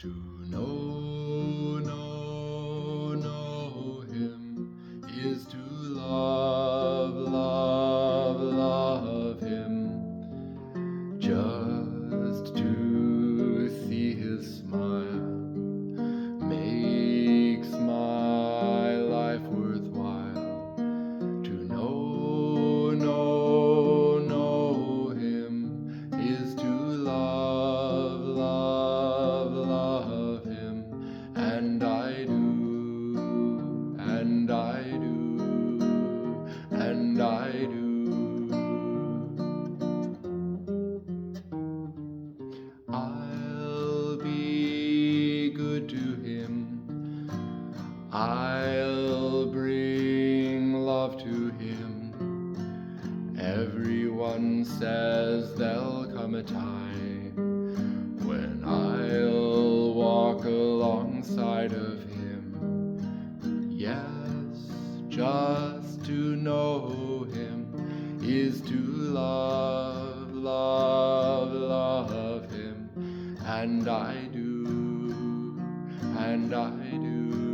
To know him is to love him. Just to see his smile makes my life worthwhile. To know him is to love him, and I do, and I do, and I do. I'll be good to him. I'll bring love to him. Everyone says there'll come a time when I'll walk alongside of him. Yes, just to know him is to love him, and I do, and I do.